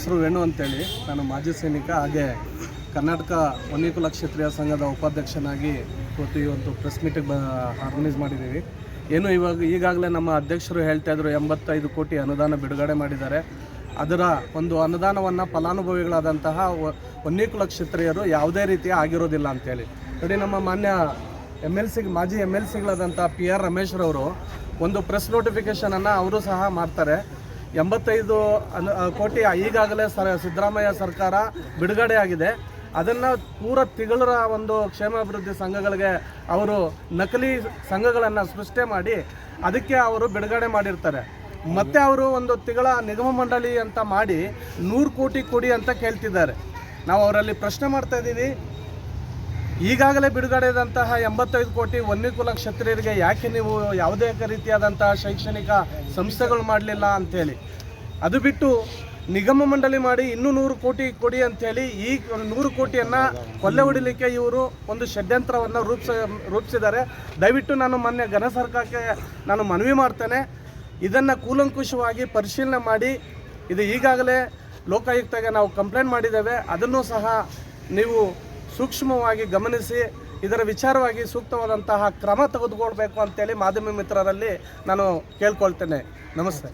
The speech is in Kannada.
ಹೆಸರು ವೇಣು ಅಂತೇಳಿ. ನಾನು ಮಾಜಿ ಸೈನಿಕ, ಹಾಗೆ ಕರ್ನಾಟಕ ವನ್ಯಕುಲ ಕ್ಷತ್ರಿಯ ಸಂಘದ ಉಪಾಧ್ಯಕ್ಷನಾಗಿ ಇವತ್ತು ಈ ಒಂದು ಪ್ರೆಸ್ ಮೀಟಿಂಗ್ ಆರ್ಗನೈಸ್ ಮಾಡಿದ್ದೀವಿ. ಈಗಾಗಲೇ ನಮ್ಮ ಅಧ್ಯಕ್ಷರು ಹೇಳ್ತಾ ಇದ್ರು 85 ಕೋಟಿ ಅನುದಾನ ಬಿಡುಗಡೆ ಮಾಡಿದ್ದಾರೆ. ಅದರ ಒಂದು ಅನುದಾನವನ್ನು ಫಲಾನುಭವಿಗಳಾದಂತಹ ವನ್ಯಕುಲ ಕ್ಷತ್ರಿಯರು ಯಾವುದೇ ರೀತಿಯ ಆಗಿರೋದಿಲ್ಲ ಅಂತೇಳಿ ನೋಡಿ. ನಮ್ಮ ಮಾನ್ಯ ಮಾಜಿ MLCಗಳಾದಂಥ PR ರಮೇಶ್ರವರು ಒಂದು ಪ್ರೆಸ್ ನೋಟಿಫಿಕೇಷನನ್ನು ಅವರು ಸಹ ಮಾಡ್ತಾರೆ. 85 ಕೋಟಿ ಈಗಾಗಲೇ ಸಿದ್ದರಾಮಯ್ಯ ಸರ್ಕಾರ ಬಿಡುಗಡೆ ಆಗಿದೆ. ಅದನ್ನು ಪೂರ ತಿಂಗಳ ಒಂದು ಕ್ಷೇಮಾಭಿವೃದ್ಧಿ ಸಂಘಗಳಿಗೆ ಅವರು ನಕಲಿ ಸಂಘಗಳನ್ನು ಸೃಷ್ಟಿ ಮಾಡಿ ಅದಕ್ಕೆ ಅವರು ಬಿಡುಗಡೆ ಮಾಡಿರ್ತಾರೆ. ಮತ್ತು ಅವರು ಒಂದು ತಿಂಗಳ ನಿಗಮ ಮಂಡಳಿ ಅಂತ ಮಾಡಿ 100 ಕೋಟಿ ಕೊಡಿ ಅಂತ ಕೇಳ್ತಿದ್ದಾರೆ. ನಾವು ಅವರಲ್ಲಿ ಪ್ರಶ್ನೆ ಮಾಡ್ತಾ ಇದ್ದೀವಿ, ಈಗಾಗಲೇ ಬಿಡುಗಡೆಯಾದಂತಹ 85 ಕೋಟಿ ವನ್ಯಕುಲ ಕ್ಷತ್ರಿಯರಿಗೆ ಯಾಕೆ ನೀವು ಯಾವುದೇ ರೀತಿಯಾದಂತಹ ಶೈಕ್ಷಣಿಕ ಸಂಸ್ಥೆಗಳು ಮಾಡಲಿಲ್ಲ ಅಂಥೇಳಿ. ಅದು ಬಿಟ್ಟು ನಿಗಮ ಮಂಡಳಿ ಮಾಡಿ ಇನ್ನೂ 100 ಕೋಟಿ ಕೊಡಿ ಅಂಥೇಳಿ ಈ 100 ಕೋಟಿಯನ್ನು ಕೊಲ್ಲೆ ಹೊಡಿಲಿಕ್ಕೆ ಇವರು ಒಂದು ಷಡ್ಯಂತ್ರವನ್ನು ರೂಪಿಸಿದ್ದಾರೆ. ದಯವಿಟ್ಟು ನಾನು ಮೊನ್ನೆ ಘನ ಸರ್ಕಾರಕ್ಕೆ ನಾನು ಮನವಿ ಮಾಡ್ತೇನೆ, ಇದನ್ನು ಕೂಲಂಕುಷವಾಗಿ ಪರಿಶೀಲನೆ ಮಾಡಿ. ಇದು ಈಗಾಗಲೇ ಲೋಕಾಯುಕ್ತಗೆ ನಾವು ಕಂಪ್ಲೇಂಟ್ ಮಾಡಿದ್ದೇವೆ. ಅದನ್ನು ಸಹ ನೀವು ಸೂಕ್ಷ್ಮವಾಗಿ ಗಮನಿಸಿ ಇದರ ವಿಚಾರವಾಗಿ ಸೂಕ್ತವಾದಂತಹ ಕ್ರಮ ತೆಗೆದುಕೊಳ್ಬೇಕು ಅಂತೇಳಿ ಮಾಧ್ಯಮ ಮಿತ್ರರಲ್ಲಿ ನಾನು ಕೇಳ್ಕೊಳ್ತೇನೆ. ನಮಸ್ತೆ.